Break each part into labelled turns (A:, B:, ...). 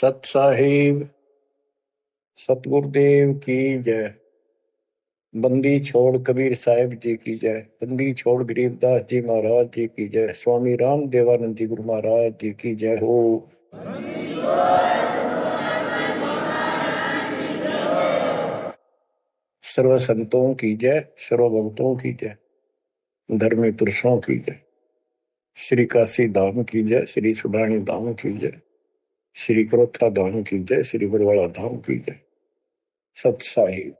A: सत साहिब सतगुरुदेव की जय। बंदी छोड़ कबीर साहिब जी की जय। बंदी छोड़ गरीबदास जी महाराज जी की जय। स्वामी राम देवानंद जी गुरु महाराज जी की जय हो। सर्व संतों की जय, सर्व भक्तों की जय, धर्मी पुरुषों की जय। श्री काशी धाम की जय, श्री सुडानी धाम की जय, श्री क्रोथा धाम की जय, श्री बरवाड़ा धाम की जय। सत साहिब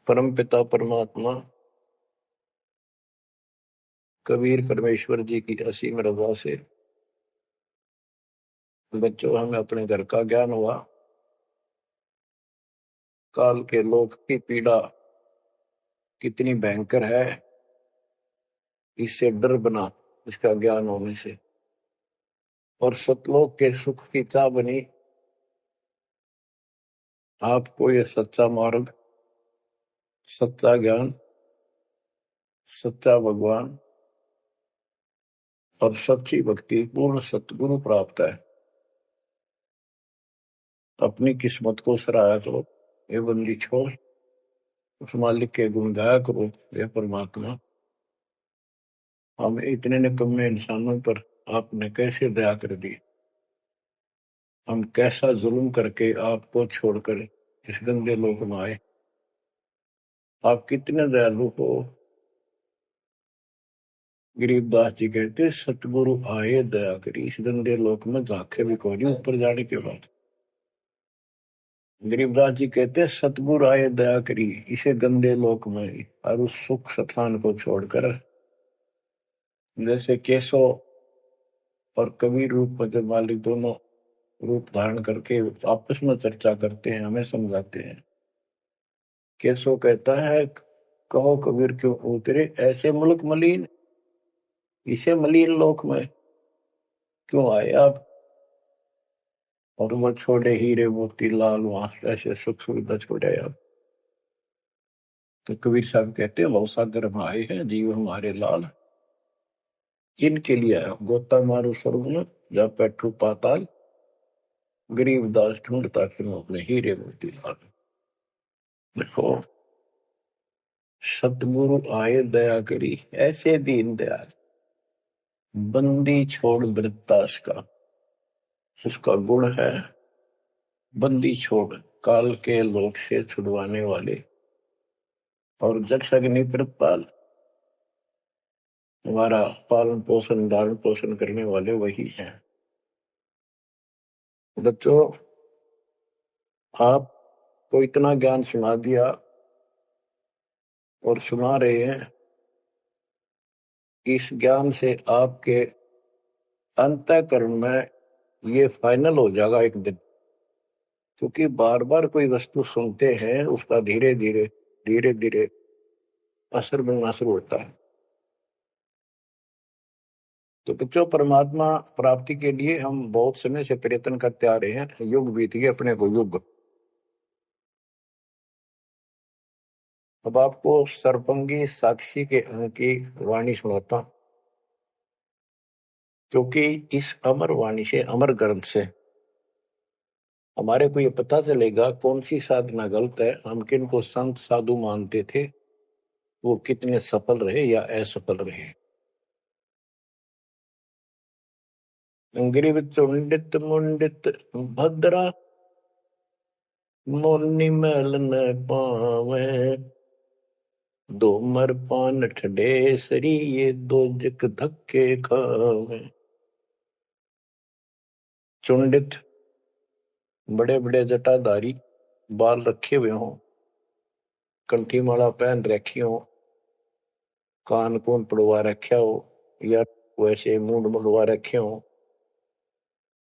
A: परम पिता परमात्मा कबीर परमेश्वर जी की असीम रजा से बच्चों हमें अपने घर का ज्ञान हुआ। काल के लोक की पीड़ा कितनी भयंकर है, इससे डर बना इसका ज्ञान होने से, और सतलोक के सुख की चाह बनी। आपको ये सच्चा मार्ग, सच्चा ज्ञान, सच्चा भगवान और सच्ची भक्ति पूर्ण सतगुरु प्राप्त है। अपनी किस्मत को सराहा करो, ये बंदी छोड़ उस मालिक के गुण गाया करो। ये परमात्मा, हम इतने निकम्मे इंसानों पर आपने कैसे दया कर दी। हम कैसा जुल्म करके आपको छोड़कर इस गंदे लोक में आए। आप कितने दयालु हो। गरीबदास जी कहते सतगुरु आए दया करी, इस गंदे लोक में झांके भी कोई नहीं ऊपर जाने के बाद। गरीबदास जी कहते सतगुरु आए दया करी इसे गंदे लोक में, और उस सुख स्थान को छोड़कर जैसे केशव और कबीर रूप में जब मालिक दोनों रूप धारण करके आपस में चर्चा करते हैं, हमें समझाते हैं। केशव कहता है कहो कबीर क्यों उतरे ऐसे मुल्क मलिन, इसे मलिन लोक में क्यों आए आप। और वो छोड़े हीरे मोती लाल वहां ऐसे सुख सुविधा छोड़े आप। तो कबीर साहब कहते हैं भवसागर में आए हैं जीव हमारे लाल, इनके लिए आया गोता मारू स्वर्ग में जा बैठू पाताल, गरीबदास ढूंढता फिर अपने हीरे मोती लाल। देखो सतगुरु आए दया करी ऐसे दीन दयाल, बंदी छोड़ वृत्तास का उसका गुण है। बंदी छोड़ काल के लोक से छुड़वाने वाले और जक्ष अग्नि प्रतपाल, हमारा पालन पोषण धारण पोषण करने वाले वही हैं। बच्चों आपको इतना ज्ञान सुना दिया और सुना रहे हैं, इस ज्ञान से आपके अंतःकरण में ये फाइनल हो जाएगा एक दिन। क्योंकि बार बार कोई वस्तु सुनते हैं उसका धीरे धीरे असर बनना शुरू होता है। तो बच्चों परमात्मा प्राप्ति के लिए हम बहुत समय से प्रयत्न करते आ रहे हैं। युग बीत गए अपने को युग। अब आपको सरपंगी साक्षी के अंक की वाणी सुनाता, क्योंकि इस अमर वाणी से अमर ग्रंथ से हमारे को ये पता चलेगा कौन सी साधना गलत है। हम किन को संत साधु मानते थे, वो कितने सफल रहे या असफल रहे। ग्रीव चुंडित मुंडित भद्रा, मोनी मैल न पावे, दो मर पान ठडेसरी ये दो जक धक्के खावे। चुंडित बड़े बड़े जटाधारी, बाल रखे हुए हों, कंठी माला पहन रखी हो, कान कून पड़वा रखा हो, या वैसे मुंड मुड़वा रखे हो,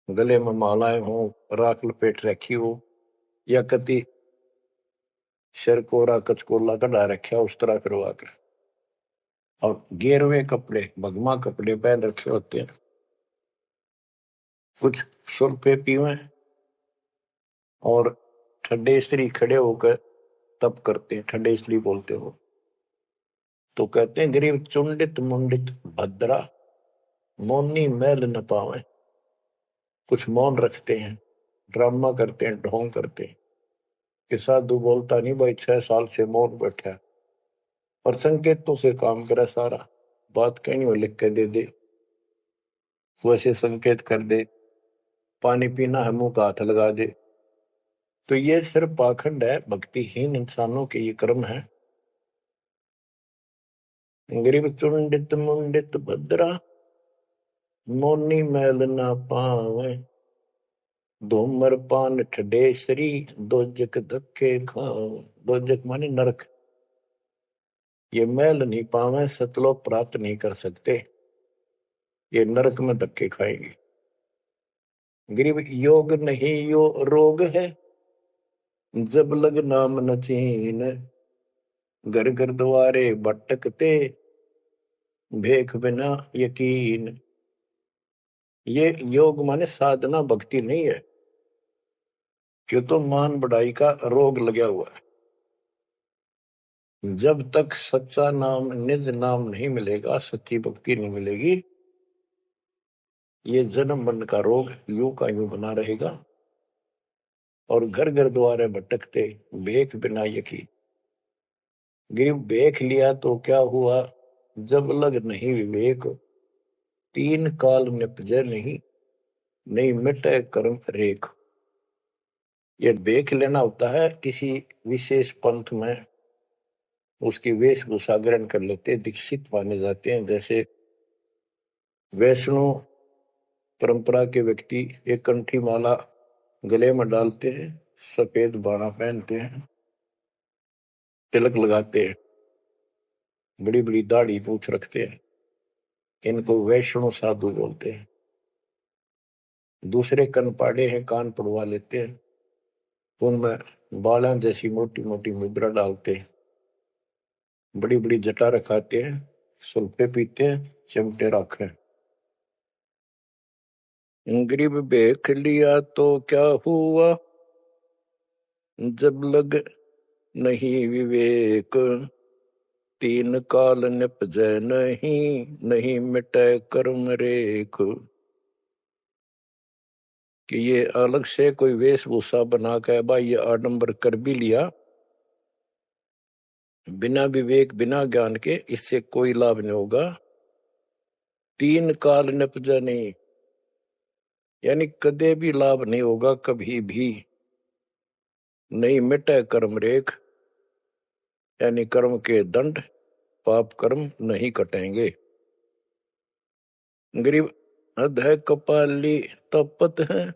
A: गले में मालाएं हो, राख लपेट रखी हो, या कति सिर कोरा कचकोला कढ़ा रखा उस तरह करवा कर, और गेरवे कपड़े भगमा कपड़े पहन रखे होते हैं। कुछ सुल्फे पीवे और ठंडे स्त्री खड़े होकर तप करते हैं, ठंडे स्त्री बोलते हो। तो कहते हैं गरीब चुंडित मुंडित भद्रा, मोनी मैल न पावे। कुछ मौन रखते हैं, ड्रामा करते हैं, ढोंग करते हैं कि साधु बोलता नहीं भाई, 6 साल से मौन बैठा है, और संकेतों से काम करे सारा। बात कहीं वो लिख के दे दे, वैसे संकेत कर दे, पानी पीना है मुंह का हाथ लगा दे। तो ये सिर्फ पाखंड है, भक्तिहीन इंसानों के ये कर्म है। गरीब चुंडित मुंडित भद्रा, मोनी मैल ना पावे, धूमर पान ठडेसरी, दोजक धक्के खाओ। दोजक माने नरक। ये मैल नहीं पावे, सतलोक प्राप्त नहीं कर सकते, ये नरक में धक्के खाएंगे। गरीब योग नहीं यो रोग है, जब लग नाम न चीन, घर घर द्वारे भटकते, भेख बिना यकीन। ये योग माने साधना भक्ति नहीं है, क्यों तो मान बढ़ाई का रोग लगा हुआ है। जब तक सच्चा नाम, निज नाम नहीं मिलेगा, सच्ची भक्ति नहीं मिलेगी, ये जन्म मरण का रोग यूं का यूं बना रहेगा। और घर घर द्वारे भटकते, भेख बिना यकीन। गिर भेख लिया तो क्या हुआ, जब लग नहीं विवेक, तीन काल निपजे नहीं, नहीं मिटे कर्म रेख। ये भेख लेना होता है किसी विशेष पंथ में, उसकी वेशभूषा ग्रहण कर लेते, दीक्षित माने जाते हैं। जैसे वैष्णव परंपरा के व्यक्ति एक कंठी माला गले में डालते हैं, सफेद बाणा पहनते हैं, तिलक लगाते हैं, बड़ी बड़ी दाढ़ी पूछ रखते हैं, इनको वैष्णव साधु बोलते हैं। दूसरे कनपाड़े हैं, कान पड़वा लेते हैं, उनमें बाला जैसी मोटी मोटी मुद्रा डालते हैं, बड़ी बड़ी जटा रखाते हैं, सुल्फे पीते हैं, चिमटे रखे। गरीब भेख लिया तो क्या हुआ, जब लग नहीं विवेक, तीन काल निपजे नहीं, नहीं मिटे कर्म रेख। कि ये अलग से कोई वेशभूषा बना के भाई ये आडंबर कर भी लिया, बिना विवेक बिना ज्ञान के इससे कोई लाभ नहीं होगा। तीन काल निपजे नहीं, यानी कदे भी लाभ नहीं होगा, कभी भी नहीं मिटे कर्म रेख, यानी कर्म के दंड, पाप कर्म नहीं कटेंगे। गरीब अधः कपाली तपत है,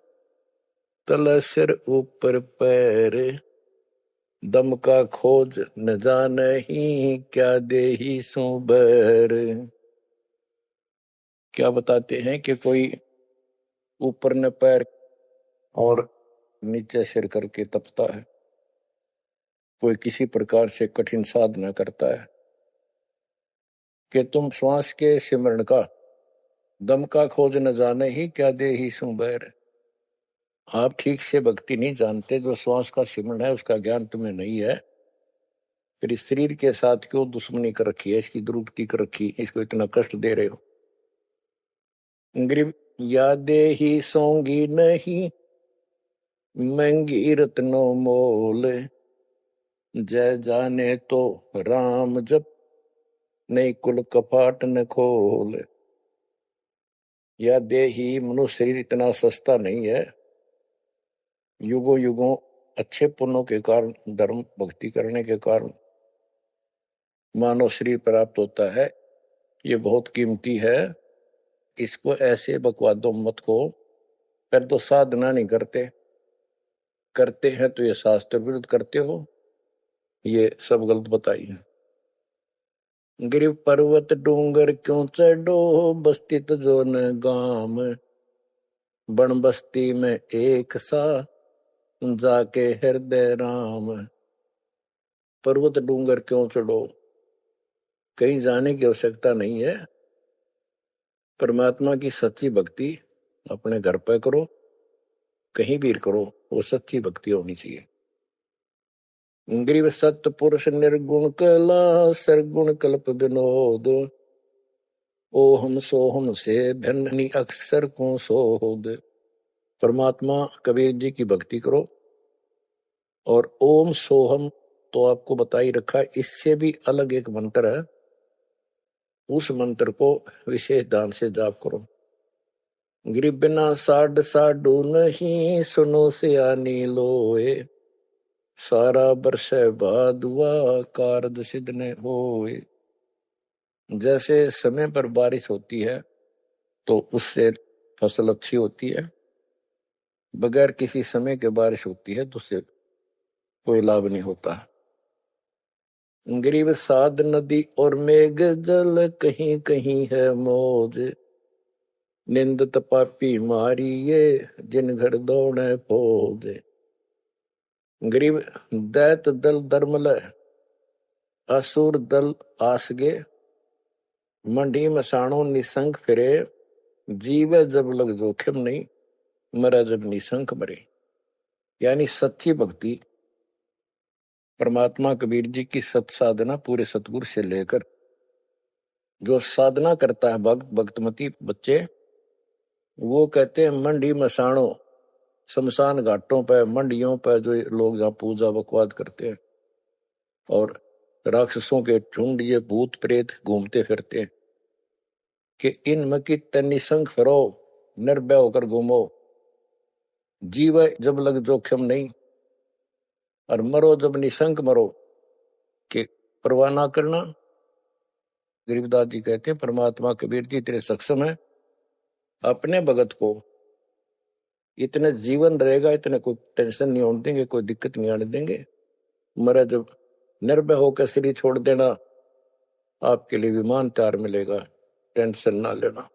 A: तल सिर ऊपर पैर, दम का खोज न जाने ही, क्या देही सो बैर। क्या बताते हैं कि कोई ऊपर न पैर और नीचे सिर करके तपता है, कोई किसी प्रकार से कठिन साधना करता है, कि तुम श्वास के सिमरण का, दम का खोज न जाने ही, क्या दे ही सो बैर। आप ठीक से भक्ति नहीं जानते, जो श्वास का सिमरण है उसका ज्ञान तुम्हें नहीं है, फिर इस शरीर के साथ क्यों दुश्मनी कर रखी है, इसकी दुरुक्ति कर रखी, इसको इतना कष्ट दे रहे हो। गरीब यादे ही सोंगी नहीं, महंगी रत्नो मोल, जय जाने तो राम जप, नहीं कुल कपाट न खोल। या देही, मनुष्य शरीर इतना सस्ता नहीं है, युगों युगों अच्छे पुण्यों के कारण, धर्म भक्ति करने के कारण मानव शरीर प्राप्त होता है, ये बहुत कीमती है। इसको ऐसे बकवादों मत को, पर तो साधना नहीं करते, करते हैं तो ये शास्त्र विरुद्ध करते हो, ये सब गलत बताइए। गिर पर्वत डूंगर क्यों चढ़ो, बस्ती तो जो न गाम, बन बस्ती में एक सा, जाके हृदय राम। पर्वत डूंगर क्यों चढ़ो, कहीं जाने की आवश्यकता नहीं है। परमात्मा की सच्ची भक्ति अपने घर पे करो, कहीं भी करो, वो सच्ची भक्ति होनी चाहिए। ग्रीव सत्य पुरुष निर्गुण कला, सरगुण कल्प विनोद, ओहम सोहम से भिन्न अक्षर को सोद। परमात्मा कबीर जी की भक्ति करो। और ओम सोहम तो आपको बता ही रखा है, इससे भी अलग एक मंत्र है, उस मंत्र को विशेष ध्यान से जाप करो। गिरि बिना साड साडू नहीं, सुनो सियानी लोए, सारा बरस भादुआ कारज सिद्ध ने होए। जैसे समय पर बारिश होती है तो उससे फसल अच्छी होती है, बगैर किसी समय के बारिश होती है तो उससे कोई लाभ नहीं होता। गरीब साध नदी और मेघ जल, कहीं कहीं है मौज, निंदत पापी मारिये, जिन घर दौड़े फौज। गरीब दैत दल दरमल, असुर दल आसगे, मंडी मसाणों निसंक फिरे, जीवे जब लग जोखिम नहीं, मरा जब निसंक मरे। यानी सच्ची भक्ति, परमात्मा कबीर जी की सत साधना पूरे सतगुरु से लेकर जो साधना करता है भक्त भक्तमती बच्चे, वो कहते हैं मंडी मसाणों, शमशान घाटों पर मंडियों पर जो लोग जहाँ पूजा बकवाद करते हैं और राक्षसों के झुंड ये भूत प्रेत घूमते फिरते हैं, कि इन मकी निसंग फिरो, निर्भय होकर घूमो, जीव जब लग जोखिम नहीं, और मरो जब निसंक मरो, कि परवाह ना करना। गरीबदास जी कहते हैं परमात्मा कबीर जी तेरे सक्षम है, अपने भगत को इतने जीवन रहेगा, इतने कोई टेंशन नहीं होने देंगे, कोई दिक्कत नहीं आने देंगे। मरा जब निर्भय होकर शरीर छोड़ देना, आपके लिए विमान तैयार मिलेगा, टेंशन ना लेना।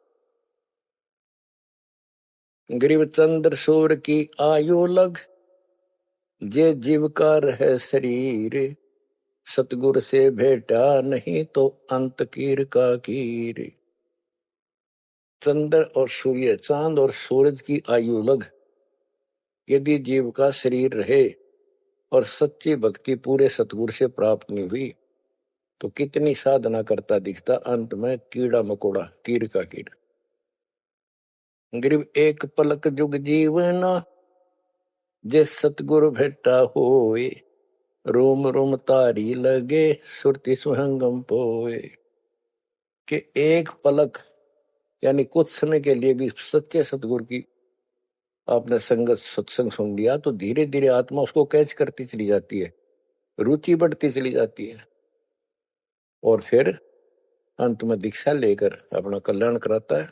A: गरीब चंद्र सूर्य की आयु लग, जे जीव का रहे शरीर, सतगुर से भेटा नहीं तो अंत कीर का कीर। चंद्र और सूर्य, चांद और सूरज की आयु लग, यदि जीव का शरीर रहे और सच्ची भक्ति पूरे सतगुरु से प्राप्त नहीं हुई, तो कितनी साधना करता दिखता, अंत में कीड़ा मकोड़ा, कीर का कीड़। गरीब एक पलक जुग जीवना, जे सतगुरु भेटा होए, रोम रोम तारी लगे, सुरति सुहंगम पोए। कि एक पलक यानी कुछ समय के लिए भी सच्चे सतगुरु की आपने संगत सत्संग सुन लिया, तो धीरे धीरे आत्मा उसको कैच करती चली जाती है, रुचि बढ़ती चली जाती है, और फिर अंत में दीक्षा लेकर अपना कल्याण कराता है।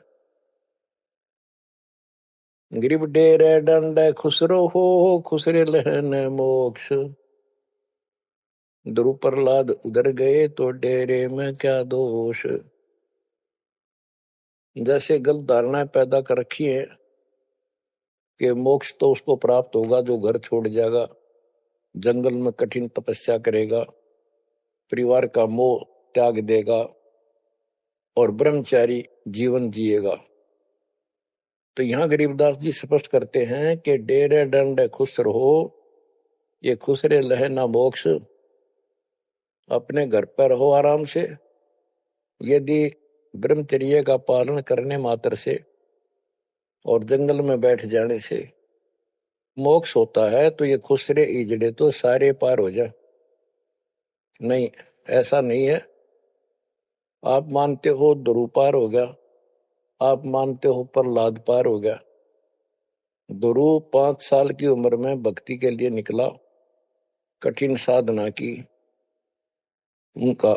A: गरीब डेरे डंड खुसरो हो, खुसरे लहन मोक्ष, ध्रुव प्रहलाद उधर गए तो डेरे में क्या दोष। जैसे गलत धारणाएं पैदा कर रखी है कि मोक्ष तो उसको प्राप्त होगा जो घर छोड़ जाएगा, जंगल में कठिन तपस्या करेगा, परिवार का मोह त्याग देगा और ब्रह्मचारी जीवन जिएगा। तो यहां गरीबदास जी स्पष्ट करते हैं कि डेरे डंड खुश रहो, ये खुसरे लहे ना मोक्ष, अपने घर पर रहो आराम से। यदि ब्रह्मचर्य का पालन करने मात्र से और जंगल में बैठ जाने से मोक्ष होता है, तो ये खुसरे इजड़े तो सारे पार हो जाए। नहीं, ऐसा नहीं है। आप मानते हो ध्रुव पार हो गया, आप मानते हो प्रहलाद पार हो गया। ध्रुव 5 साल की उम्र में भक्ति के लिए निकला, कठिन साधना की, उनका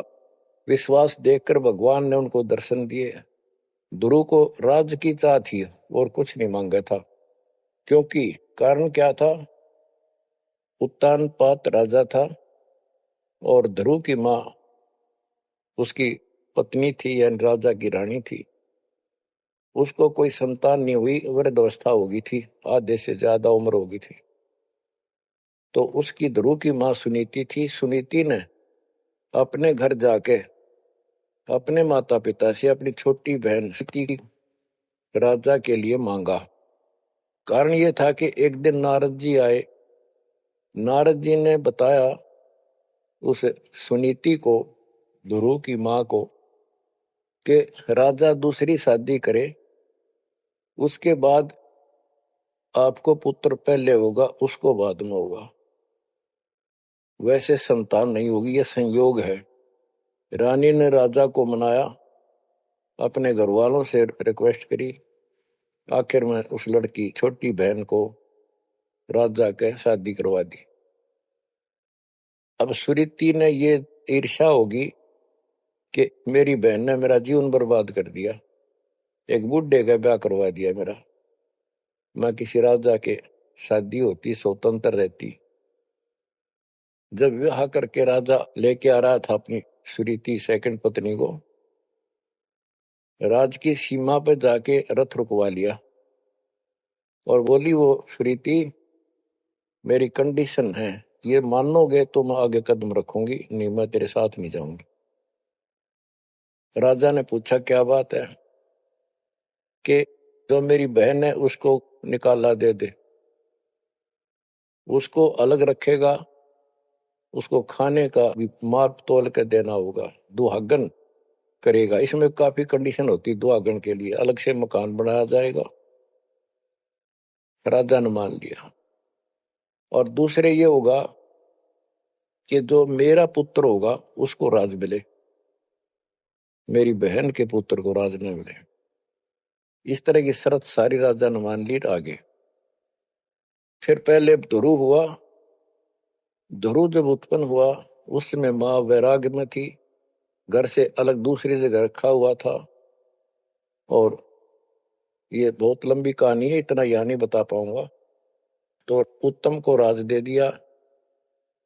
A: विश्वास देखकर भगवान ने उनको दर्शन दिए। ध्रुव को राज्य की चाह थी और कुछ नहीं मांगा था, क्योंकि कारण क्या था, उत्तानपाद राजा था और ध्रुव की माँ उसकी पत्नी थी, यानी राजा की रानी थी। उसको कोई संतान नहीं हुई, वृद्ध अवस्था हो गई थी, आधे से ज्यादा उम्र हो गई थी। तो उसकी ध्रुव की माँ सुनीति थी। सुनीति ने अपने घर जाके अपने माता पिता से अपनी छोटी बहन सुनीति राजा के लिए मांगा। कारण ये था कि एक दिन नारद जी आए, नारद जी ने बताया उस सुनीति को, ध्रुव की माँ को, कि राजा दूसरी शादी करे, उसके बाद आपको पुत्र पहले होगा, उसको बाद में होगा। वैसे संतान नहीं होगी, यह संयोग है। रानी ने राजा को मनाया, अपने घर वालों से रिक्वेस्ट करी, आखिर में उस लड़की छोटी बहन को राजा के शादी करवा दी। अब सुरीति ने ये ईर्ष्या होगी कि मेरी बहन ने मेरा जीवन बर्बाद कर दिया, एक बूढ़े का ब्याह करवा दिया मेरा, मैं किसी राजा के शादी होती, स्वतंत्र रहती। जब विवाह करके राजा लेके आ रहा था अपनी सुरीति सेकंड पत्नी को, राज की सीमा पर जाके रथ रुकवा लिया और बोली वो सुरीति, मेरी कंडीशन है, ये मानोगे तो मैं आगे कदम रखूंगी, नहीं मैं तेरे साथ नहीं जाऊंगी। राजा ने पूछा क्या बात है? कि जो मेरी बहन है उसको निकाला दे दे, उसको अलग रखेगा, उसको खाने का भी माप तोल के देना होगा, दुहागन करेगा। इसमें काफी कंडीशन होती, दुहागन के लिए अलग से मकान बनाया जाएगा। राजा ने मान लिया। और दूसरे ये होगा कि जो मेरा पुत्र होगा उसको राज मिले, मेरी बहन के पुत्र को राज न मिले। इस तरह की शर्त सारी राजा ने मान ली। आगे फिर पहले ध्रुव हुआ। ध्रुव जब उत्पन्न हुआ उस समय माँ वैराग्य में थी, घर से अलग दूसरी जगह रखा हुआ था। और ये बहुत लंबी कहानी है, इतना यहां नहीं बता पाऊंगा। तो उत्तम को राज दे दिया,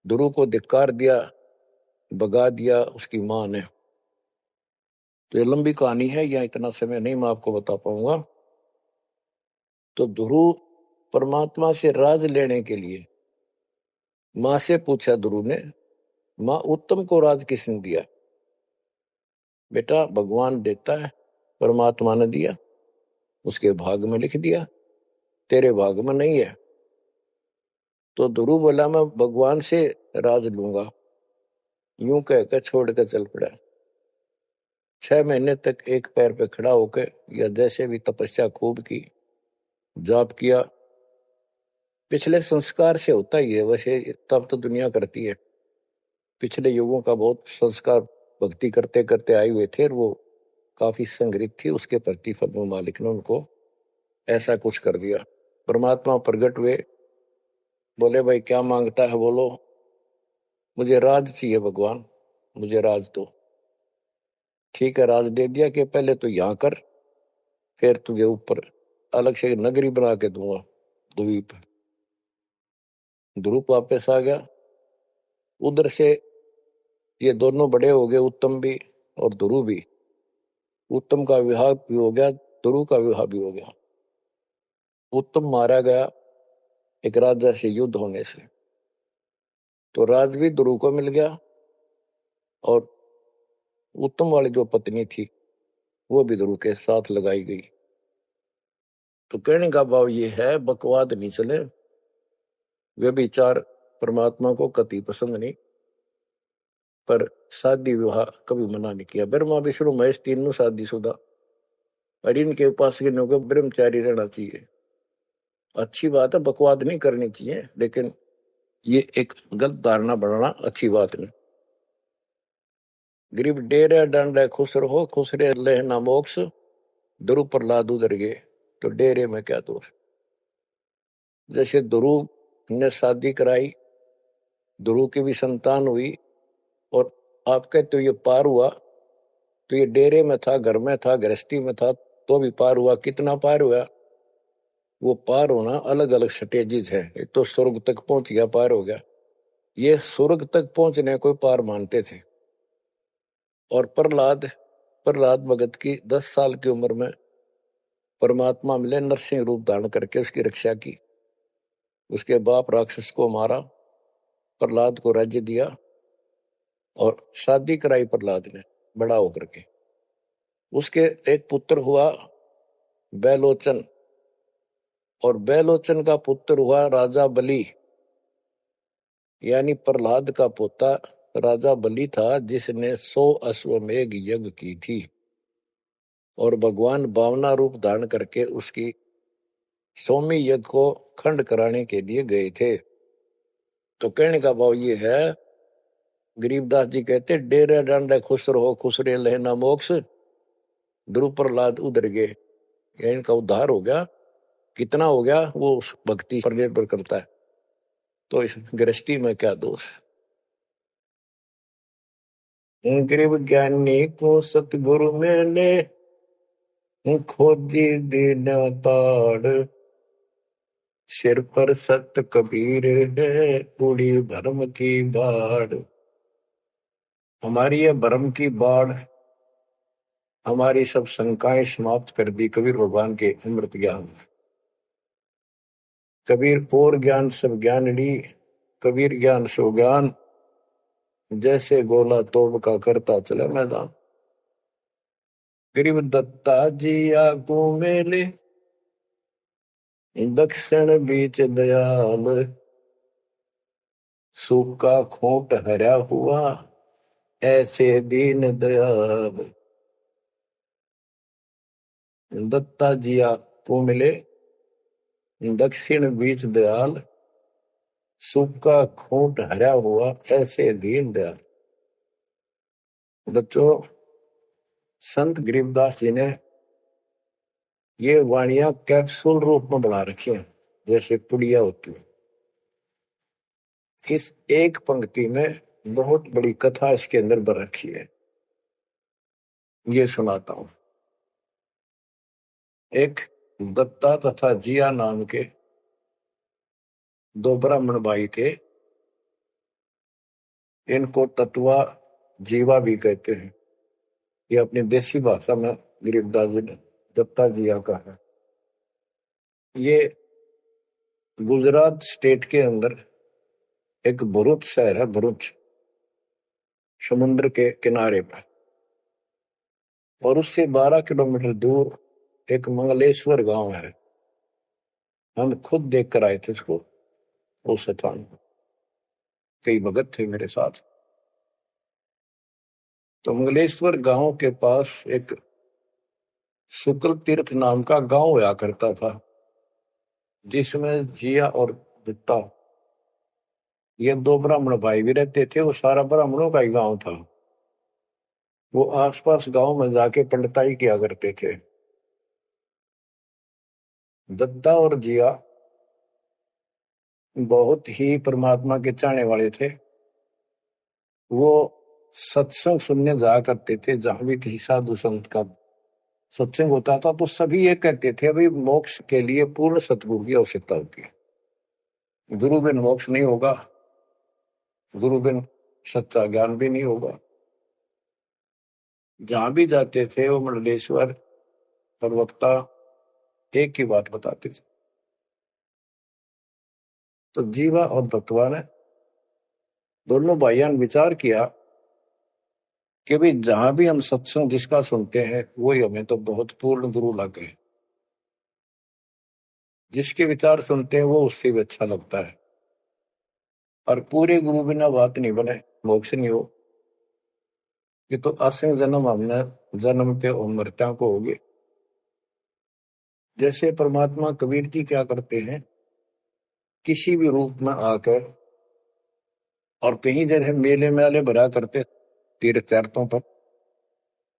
A: ध्रुव को धिक्कार दिया, भगा दिया उसकी मां ने। तो ये लंबी कहानी है, या इतना समय नहीं मैं आपको बता पाऊंगा। तो ध्रुव परमात्मा से राज लेने के लिए मां से पूछा ध्रुव ने, मां उत्तम को राज किसने दिया? बेटा भगवान देता है, परमात्मा ने दिया, उसके भाग में लिख दिया, तेरे भाग में नहीं है। तो ध्रुव बोला मैं भगवान से राज लूंगा। यूं कहकर छोड़ कर चल पड़ा। 6 महीने तक एक पैर पे खड़ा होकर या जैसे भी तपस्या खूब की, जाप किया। पिछले संस्कार से होता ही है, वैसे तब तो दुनिया करती है। पिछले युगों का बहुत संस्कार भक्ति करते करते आए हुए थे, और वो काफी संग्रहित थी, उसके प्रति फल मालिक ने उनको ऐसा कुछ कर दिया। परमात्मा प्रगट हुए, बोले भाई क्या मांगता है बोलो। मुझे राज चाहिए भगवान, मुझे राज दो। ठीक है, राज दे दिया कि पहले तो यहां कर, फिर तुझे ऊपर अलग से नगरी बना के दूंगा द्वीप। ध्रुव वापस आ गया। उधर से ये दोनों बड़े हो गए, उत्तम भी और ध्रुव भी। उत्तम का विवाह भी हो गया, ध्रुव का विवाह भी हो गया। उत्तम मारा गया एक राजा से युद्ध होने से, तो राज भी ध्रुव को मिल गया, और उत्तम वाली जो पत्नी थी वो भी ध्रुव के साथ लगाई गई। तो कहने का भाव ये है, बकवाद नहीं चले। वे विचार परमात्मा को कति पसंद नहीं, पर शादी विवाह कभी मना नहीं किया। ब्रह्मा विष्णु महेश तीनों शादीशुदा, और इनके उपासकों को ब्रह्मचारी रहना चाहिए। अच्छी बात है, बकवाद नहीं करनी चाहिए, लेकिन ये एक गलत धारणा बनाना अच्छी बात नहीं। गरीब डेरे डंड है खुश रहो, खुश रहे लेना मोक्ष, ध्रुव प्रहलाद उधर गए, तो डेरे में क्या दोष। जैसे ध्रुव ने शादी कराई, ध्रुव की भी संतान हुई, और आप कहते हो ये पार हुआ, तो ये डेरे में था, घर में था, गृहस्थी में था, तो भी पार हुआ। कितना पार हुआ? वो पार होना अलग अलग स्टेजेस है। एक तो स्वर्ग तक पहुंच गया, पार हो गया। ये स्वर्ग तक पहुंचने को पार मानते थे। और प्रहलाद प्रहलाद भगत की 10 साल की उम्र में परमात्मा मिले, नरसिंह रूप धारण करके उसकी रक्षा की। उसके बाप राक्षस को मारा, प्रहलाद को राज्य दिया, और शादी कराई प्रहलाद ने बड़ा होकर के। उसके एक पुत्र हुआ बैलोचन, और बैलोचन का पुत्र हुआ राजा बलि। यानी प्रहलाद का पोता राजा बलि था, जिसने 100 अश्वमेघ यज्ञ की थी, और भगवान बावना रूप धारण करके उसकी सोमी यज्ञ को खंड कराने के लिए गए थे। तो कहने का भाव ये है, गरीबदास जी कहते डेरे डांडे खुश रहो खुश रे लहना मोक्ष, ध्रुव प्रहलाद उधर गए। इनका उद्धार हो गया। कितना हो गया वो उस भक्ति पर निर्भर करता है। तो इस गृहस्थी में क्या दोष है। गरीब ज्ञानी को सतगुरु मैंने खोजी दीन ताड़, सिर पर सत कबीर है उड़ी भरम की बाढ़। हमारी ये भरम की बाढ़ हमारी सब शंकाएं समाप्त कर दी कबीर भगवान के अमृत ज्ञान। कबीर और ज्ञान सब ज्ञानड़ी, कबीर ज्ञान सो ज्ञान, जैसे गोला तोब का करता चले मैदान। गरीब दत्ता जी आगू मेले, दक्षिण बीच दयाल, सूखा खोट हरा हुआ ऐसे दीन दयाल। दत्ता जी आगू मिले, दक्षिण बीच दयाल, सूखा खोट हरा हुआ ऐसे दीन दयाल। बच्चों, संत गरीबदास जी ने ये वाणियां कैप्सूल रूप में बना रखी हैं, जैसे पुड़िया होती है। इस एक पंक्ति में बहुत बड़ी कथा इसके अंदर भर रखी है। ये सुनाता हूं। एक दत्ता तथा जिया नाम के दो ब्राह्मण भाई थे। इनको तत्वा जीवा भी कहते हैं। ये अपनी देसी भाषा में गरीबदास जी ने दत्ता जिया का है। ये गुजरात स्टेट के अंदर एक भरूच शहर है, भरूच, समुद्र के किनारे पर। और उससे 12 किलोमीटर दूर एक मंगलेश्वर गांव है। हम खुद देख कर आए थे उसको, उस स्थान को। कई भगत थे मेरे साथ। तो मंगलेश्वर गांव के पास एक शुक्ल तीर्थ नाम का गांव हुआ करता था, जिसमें जिया और दत्ता ये दो ब्राह्मण भाई भी रहते थे। वो सारा ब्राह्मणों का ही गांव था। वो आसपास गांव में जाके पंडिताई किया करते थे। दत्ता और जिया बहुत ही परमात्मा के चाहने वाले थे। वो सत्संग सुनने जाया करते थे। जहां भी किसी साधु संत का सत्संग होता था तो सभी ये कहते थे भाई मोक्ष के लिए पूर्ण सतगुरु की आवश्यकता होती है। गुरु बिन मोक्ष नहीं होगा, गुरु बिन सच्चा ज्ञान भी नहीं होगा। जहां भी जाते थे वो मंडलेश्वर प्रवक्ता एक ही बात बताते थे। तो जीवा और दत्तवा ने दोनों भाइयों ने विचार किया कि भाई जहां भी हम सत्संग जिसका सुनते हैं वही हमें तो बहुत पूर्ण गुरु लगे। जिसके विचार सुनते हैं वो उससे भी अच्छा लगता है। और पूरे गुरु बिना बात नहीं बने, मोक्ष नहीं हो। ये तो असंग जन्म हमने जन्मते और मरत्या को होगे। जैसे परमात्मा कबीर जी क्या करते हैं, किसी भी रूप में आकर, और कहीं जैसे मेले मेले भरा करते तीर्थ तीर्थों पर,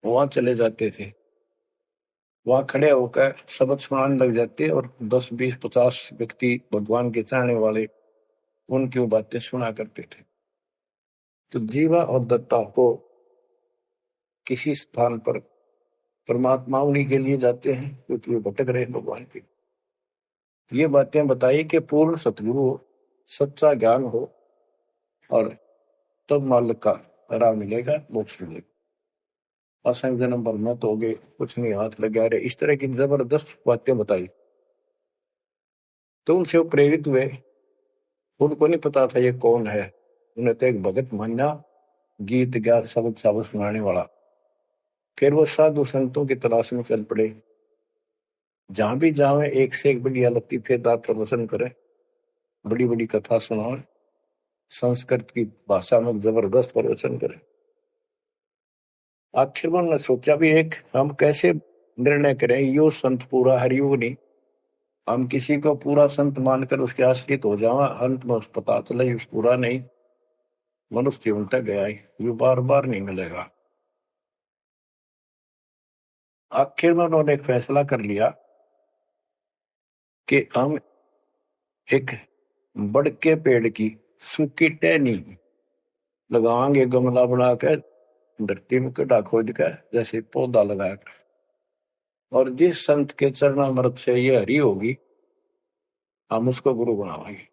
A: वहां चले जाते थे। वहां खड़े होकर शब्द सुनाने लग जाते और 10, 20, 50 व्यक्ति भगवान के चाहने वाले उनकी बातें सुना करते थे। तो जीवा और दत्ता को किसी स्थान पर परमात्मा उन्हीं के लिए जाते हैं क्योंकि वो भटक रहे भगवान की। ये बातें बताई कि पूर्ण सतगुरु हो, सच्चा ज्ञान हो, और तब मालिक का राह मिलेगा, मोक्ष मिलेगा। असंग जन्म पर मत होगे, कुछ नहीं हाथ लगा रहे, इस तरह की जबरदस्त बातें बताई। तो उनसे वो प्रेरित हुए। उनको नहीं पता था ये कौन है। उन्हें तो एक भगत माना, गीत गा शब्द शब्द सुनाने वाला। फिर वो साधु संतों की तलाश में चल पड़े। जहां भी जावे एक से एक बढ़िया लतीफेदार प्रवचन करे, बड़ी बड़ी कथा सुनाए, संस्कृत की भाषा में जबरदस्त प्रवचन करे। आखिर उन्होंने सोचा भी एक हम कैसे निर्णय करें, यो संत पूरा हरियो नहीं, हम किसी को पूरा संत मानकर उसके आश्रित हो जावा, अंत में उस पता चले उस पूरा नहीं, मनुष्य जीवन तक गया ही, ये बार बार नहीं मिलेगा। आखिर में उन्होंने एक फैसला कर लिया कि हम एक बड़ के पेड़ की सूखी टहनी लगाएंगे, गमला बना कर धरती में गड्ढा खोद कर जैसे पौधा लगाया, और जिस संत के चरणामृत से ये हरी होगी हम उसको गुरु बनाएंगे।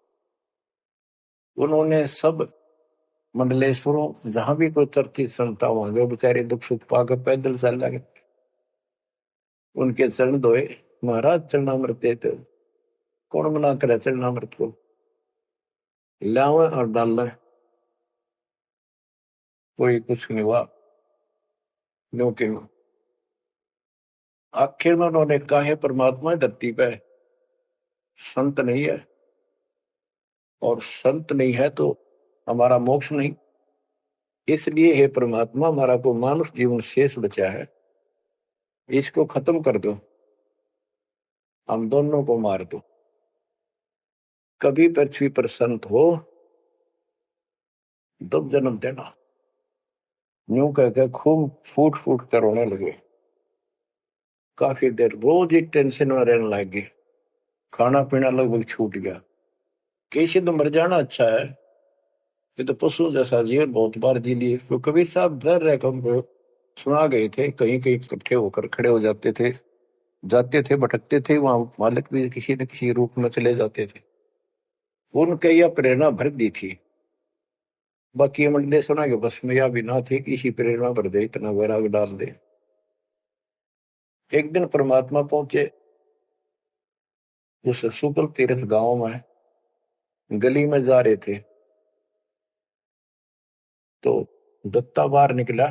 A: उन्होंने सब मंडलेश्वरों जहां भी कोई चर्चित संता होंगे बेचारे दुख सुख पाकर पैदल चल लगे, उनके चरण धोए, महाराज चरणामृत देते, कौन मना करे चरणामृत को, लावे और डालना, कोई कुछ नहीं हुआ। क्योंकि आखिर में उन्होंने कहा है परमात्मा धरती पे संत नहीं है, और संत नहीं है तो हमारा मोक्ष नहीं, इसलिए हे परमात्मा हमारा को मानुष जीवन शेष बचा है, इसको खत्म कर दो, हम दोनों को मार दो, कभी पृथ्वी पर संत हो तब जन्म देना। यूं कहकर खूब फूट फूट कर रोने लगे। काफी देर रोज ही टेंशन में रहने लगे, खाना पीना लगभग छूट गया। कैसे तो मर जाना अच्छा है, ये तो पशु जैसा जीवन बहुत बार जी लिए। तो कबीर साहब डर रहे कम सुना गए थे, कहीं कहीं इकट्ठे होकर खड़े हो जाते थे, जाते थे, भटकते थे, वहां मालिक भी किसी न किसी रूप में चले जाते थे। उनके यह प्रेरणा भर दी थी, बाकी मंडले सुना के बस में यह भी ना थे कि इसी प्रेरणा भर दे, इतना वैराग डाल दे। एक दिन परमात्मा पहुंचे उस सुकल तीर्थ गांव में, गली में जा रहे थे तो दत्ता बाहर निकला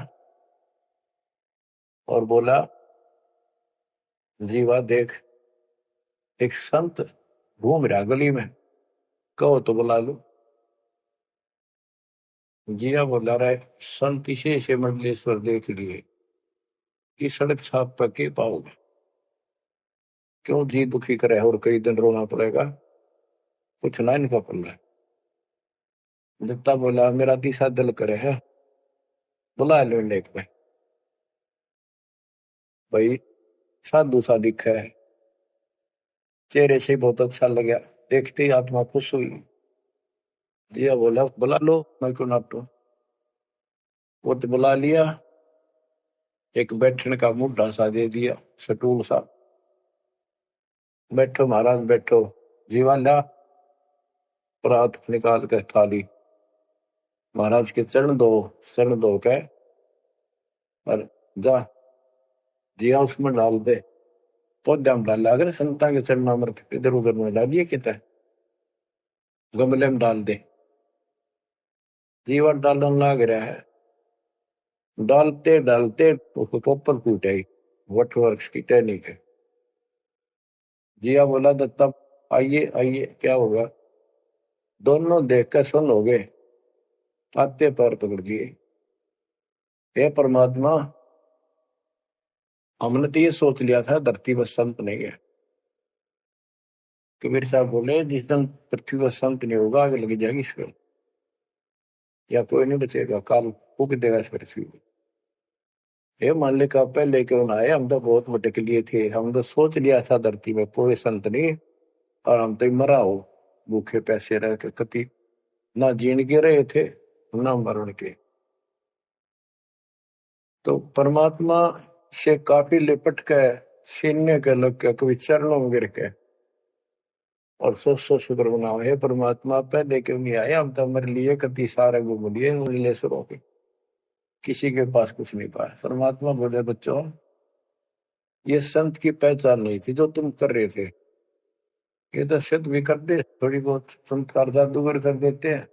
A: और बोला, जीवा देख एक संत घूम रहा गली में, कहो तो बुला लो। जिया बोला रहे, संत इसे मंडलेश्वर देख लिए कि सड़क छाप पर के पाओगे, क्यों जी दुखी करे और कई दिन रोना पड़ेगा, कुछ ना इनका पल्ला। दत्ता बोला, मेरा तीसरा दिल करे है, बुला लो लेक में। भाई साधु सा दिखा है, चेहरे से बहुत अच्छा लगा, देखते ही आत्मा खुश हुई। जिया बोला, बुला लो, मैं क्यों नाटू। वो तो बुला लिया, एक बैठने का मुद्दा सा दे दिया, सटूल सा, बैठो महाराज बैठो। जीवा ला परात निकाल कर थाली, महाराज के चरण दो के और जा जिया उसमें डाल दे, पौधा में डाल, अगर संता के चरणामृत इधर उधर में डालिए कितना, गमले में डाल दे। जीवा डालने लग रहा है, डालते डालते उसको पोपल फूट आई, वट वृक्ष की टहनी के। जिया बोला, दत्ता आइए आइए, क्या होगा। दोनों देखकर सुन हो गए, आते पैर पकड़ लिए। हे परमात्मा, हमने तो ये सोच लिया था धरती पर संत नहीं है। कबीर साहब बोले, जिस दिन पृथ्वी पर संत नहीं होगा आग लग जाएगी इस पर, या कोई नहीं बचेगा, काल फूक देगा इस पृथ्वी को। हे मालिक आप पहले क्यों ना आए, हम तो बहुत भटक लिए थे, हम तो सोच लिया था धरती में कोई संत नहीं, और हम तो मरा हो भूखे पैसे रह के, कति ना जीण के रहे थे ना मरण के। तो परमात्मा से काफी लिपट के सीने के लग के कभी चरणों में गिर के और सो शुक्र बनाओ, हे परमात्मा पहले क्यों नहीं आए, हम तो हमारे लिए कति सारे घूम लिए मंडलेश्वरों के, किसी के पास कुछ नहीं पाया। परमात्मा बोले, बच्चों ये संत की पहचान नहीं थी जो तुम कर रहे थे, ये तो सिद्ध भी कर दे, थोड़ी बहुत चमत्कार जादूगर कर देते हैं,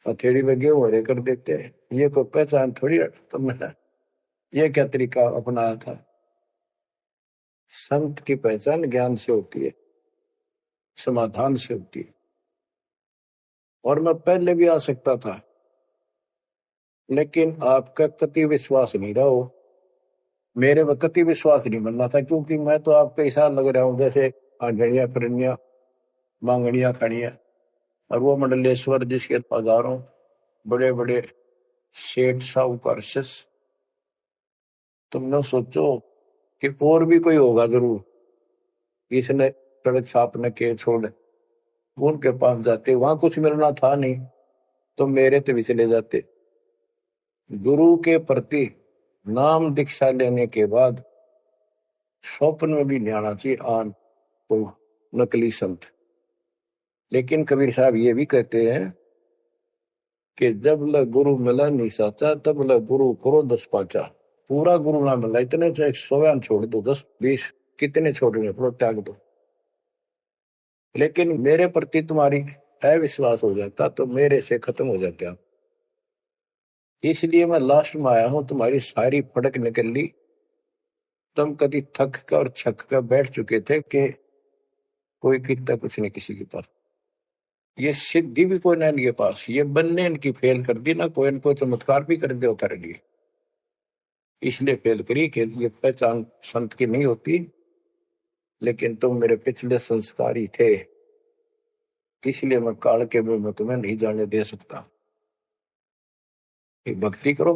A: हथेड़ी में गेहूं हरे कर देते हैं, ये कोई पहचान थोड़ी तुमने ये क्या तरीका अपनाया था। संत की पहचान ज्ञान से होती है, समाधान से होती है। और मैं पहले भी आ सकता था, लेकिन आपका कति विश्वास नहीं रहा हो, मेरे में कति विश्वास नहीं बनना था, क्योंकि मैं तो आपके हिसाब लग रहा हूं जैसे आंधड़िया फिरनिया मांगड़िया खड़िया, और वो मंडलेश्वर जिसके हजारों बड़े बड़े सेठ साहूकार शिष्य, तुमने सोचो कि और भी कोई होगा जरूर, इसने सड़क छाप न के छोड़, उनके पास जाते, वहां कुछ मिलना था नहीं तो मेरे ते भी चले जाते। गुरु के प्रति नाम दीक्षा लेने के बाद स्वप्न में भी नहीं आना चाहिए आन कोई नकली संत। लेकिन कबीर साहब ये भी कहते हैं कि जब ल गुरु मिला नहीं साचा, तब ल गुरु करो 10 पाचा। पूरा गुरु ना मिला, इतने चाहे 100 छोड़ दो, 10-20 कितने छोड़ने पड़ो, त्याग दो, लेकिन मेरे प्रति तुम्हारी अविश्वास हो जाता तो मेरे से खत्म हो जाते आप। इसलिए मैं लास्ट में आया हूं, तुम्हारी सारी फड़क निकल ली, तुम कभी थक कर और छक कर बैठ चुके थे कि कोई कितना कुछ नहीं किसी के पास, ये सिद्धि भी कोई ना इनके पास, ये बनने इनकी फेल कर दी ना, कोई इनको चमत्कार भी कर दे उतारे लिए, इसलिए फेल करी कि ये पहचान संत की नहीं होती। लेकिन तुम मेरे पिछले संस्कारी थे, इसलिए मैं काल के मुंह में तुम्हें नहीं जाने दे सकता। एक भक्ति करो।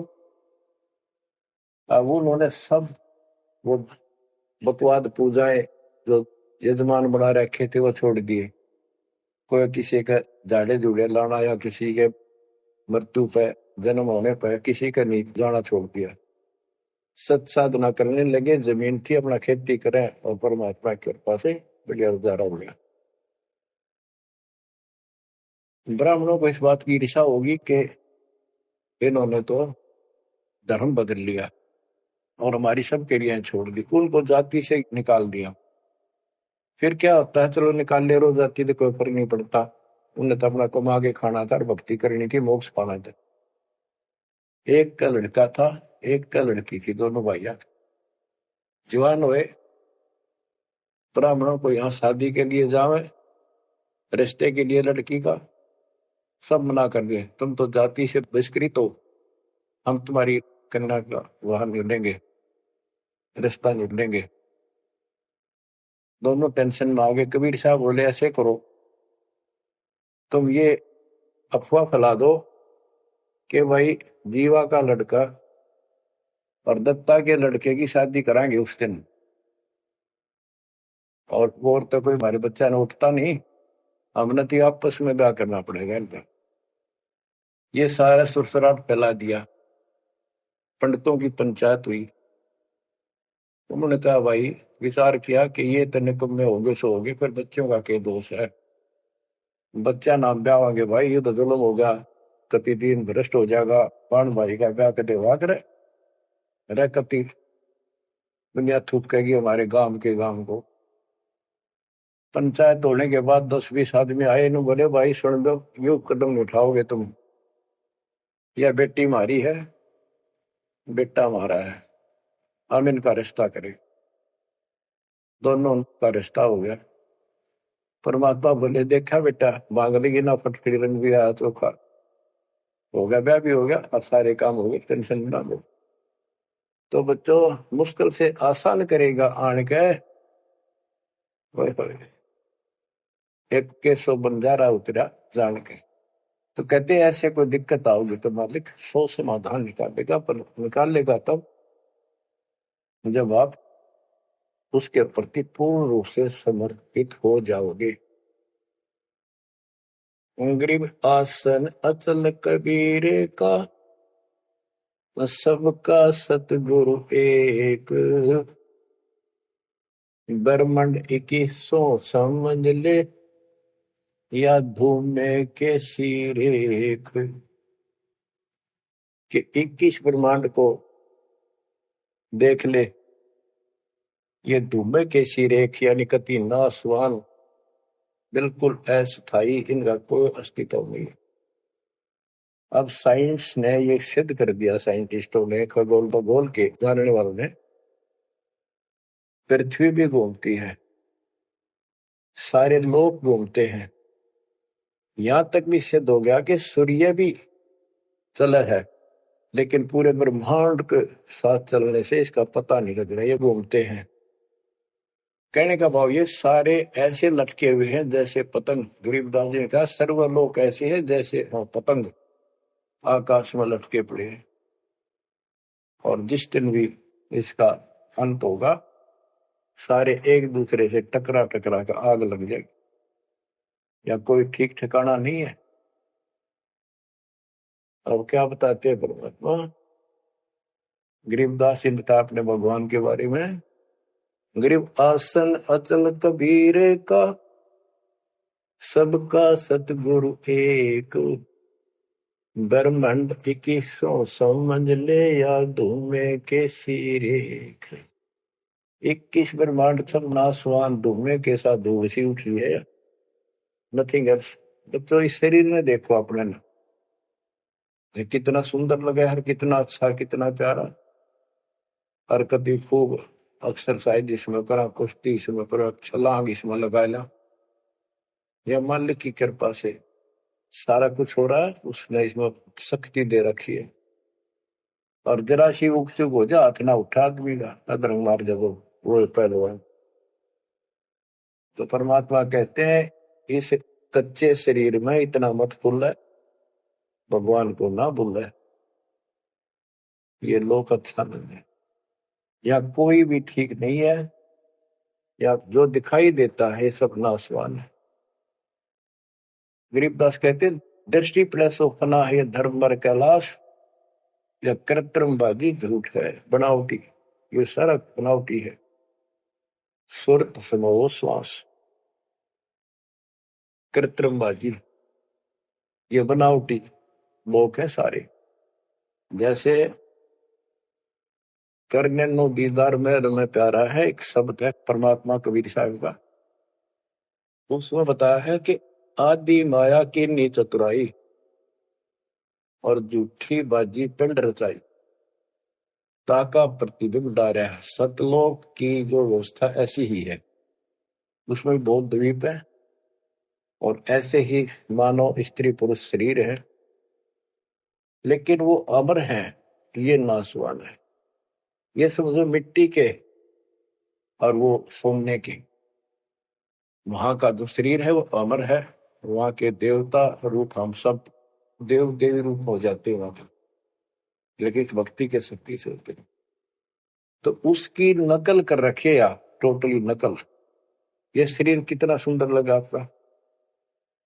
A: अब उन्होंने सब वो बकवाद पूजाएं जो यजमान बना रखे थे वो छोड़ दिए। कोई किसी के झाड़े जुड़े लाना या किसी के मृत्यु पे जन्म होने पर किसी का नहीं जाना छोड़ दिया, सत साधना करने लगे, जमीन थी अपना खेती करें और परमात्मा की कृपा से बढ़िया गुजारा हो गया। ब्राह्मणों को इस बात की ईर्षा होगी कि इन्होंने तो धर्म बदल लिया और हमारी सब क्रियाएं छोड़ दी, उनको जाति से निकाल दिया। फिर क्या होता है, चलो निकाल ले रो जाति तो कोई फर्क नहीं पड़ता, उन्हें तो अपना कमा के खाना था और भक्ति करनी थी, मोक्ष पाना था। एक का लड़का था, एक का लड़की थी, दोनों भैया जवान हुए। ब्राह्मणों को यहाँ शादी के लिए जावे, रिश्ते के लिए लड़की का सब मना कर दिए, तुम तो जाति से बहिष्कृत हो, हम तुम्हारी कन्या का वहां नहीं लेंगे, रिश्ता नहीं लेंगे। दोनों टेंशन में आ गए। कबीर साहब बोले ऐसे करो, तुम ये अफवाह फैला दो कि भाई जीवा का लड़का और दत्ता के लड़के की शादी कराएंगे उस दिन, और वो तो कोई हमारे बच्चा ने उठता नहीं, हमने तो आपस में ब्याह करना पड़ेगा इनका। ये सारा सुरसराट फैला दिया, पंडितों की पंचायत हुई। उन्होंने कहा भाई विचार किया कि ये तो निकम्मे होंगे सो होंगे, फिर बच्चों का क्या दोष है, बच्चा नाम ब्याह भाई ये तो जुल्म होगा, कति दिन भ्रष्ट हो जाएगा, पान भाई का ब्याह कदे हुआ करे रह, कति दुनिया थूकेगी हमारे गांव के गांव को। पंचायत होने के बाद 10-20 आदमी आए, इन्हों बोले भाई सुन दो, यू कदम उठाओगे तुम, यह बेटी मारी है, बेटा मारा है, हम इनका रिश्ता करें। दोनों का रिश्ता हो गया। परमात्मा बोले देखा बेटा, मांग लेगी ना फटकड़ी, रंग भी आया चोखा, हो गया ब्याह भी हो गया और सारे काम हो गए, टेंशन ना लो। तो बच्चों मुश्किल से आसान करेगा आन के, एक के 100 बंजारा उतरा जान के। तो कहते हैं ऐसे कोई दिक्कत आओगी तो मालिक 100 समाधान निकालेगा, पर निकालेगा तब जब आप उसके प्रति पूर्ण रूप से समर्पित हो जाओगे। गरीब आसन अचल कबीरे का, सबका सतगुरु एक, ब्रह्मंड 21 समझ ले, या धूमे के सिरेख, कि 21 ब्रह्मांड को देख ले, ये धूमे के सिरेख यानी कति नासवान, बिल्कुल अस्थायी, इनका कोई अस्तित्व नहीं। अब साइंस ने ये सिद्ध कर दिया, साइंटिस्टों ने, खगोल भगोल के जानने वालों ने, पृथ्वी भी घूमती है, सारे लोग घूमते हैं, यहां तक भी सिद्ध हो गया कि सूर्य भी चला है, लेकिन पूरे ब्रह्मांड के साथ चलने से इसका पता नहीं लग रहा, ये घूमते हैं। कहने का भाव ये सारे ऐसे लटके हुए हैं जैसे पतंग। गरीबदास जी ने कहा सर्वलोक ऐसे है जैसे पतंग आकाश में लटके पड़े हैं। और जिस दिन भी इसका अंत होगा सारे एक दूसरे से टकरा टकरा कर आग लग जाएगी, या कोई ठीक ठिकाना नहीं है। और क्या बताते हैं परमात्मा? गरीबदास जी बता अपने भगवान के बारे में, गरीब आसन अचल कबीर का, सबका सतगुरु एक, ब्रह्मांड 2100 समझ ले या धूमे के सिरेख। 21 ब्रह्मांड सब नासवान, धूमे के साथ धूसी उठ रही है, नथिंग एल्स। तो इस शरीर में देखो अपने ना, ये कितना सुंदर लगा है, कितना अच्छा, कितना प्यारा। हरकत खूब, एक्सरसाइज इसमें करा, कुश्ती इसमें करा, छलांग इसमें लगा ला। यह मालिक की कृपा से सारा कुछ हो रहा है, उसने इसमें शक्ति दे रखी है। और जरा सी उग चुक हो जा, हाथ ना उठा आदमी का, अदरंग मार जब वो पहलवान। तो परमात्मा कहते हैं इस कच्चे शरीर में इतना मत भूल है, भगवान को ना भूल है। ये लोक अच्छा नहीं है, या कोई भी ठीक नहीं है, या जो दिखाई देता है सब नासवान है। गरीबदास कहते हैं दृष्टि प्लस फना है धर्म पर कैलाश, या कृत्रिमवादी झूठ है बनावटी, ये सारा बनावटी है। सुरत समो श्वास, कृत्रिमवादी, ये बनावटी लोग हैं सारे। जैसे करने नो दीदार में प्यारा है, एक शब्द है परमात्मा कबीर साहब का, उसमें बताया है कि आदि माया की नी चतुराई और झूठी बाजी पिंड रचाई, ताका प्रतिबिंब डारा है। सतलोक की जो व्यवस्था ऐसी ही है, उसमें भी बहुत द्वीप है, और ऐसे ही मानव स्त्री पुरुष शरीर है, लेकिन वो अमर है, ये नासवान है। ये समझो मिट्टी के और वो सोने के। वहां का जो शरीर है वो अमर है, वहां के देवता रूप हम सब देव देवी रूप हो जाते हैं वहां पर, लेकिन इस भक्ति के शक्ति से होते हैं। तो उसकी नकल कर रखे आप, टोटली नकल। ये शरीर कितना सुंदर लगा आपका,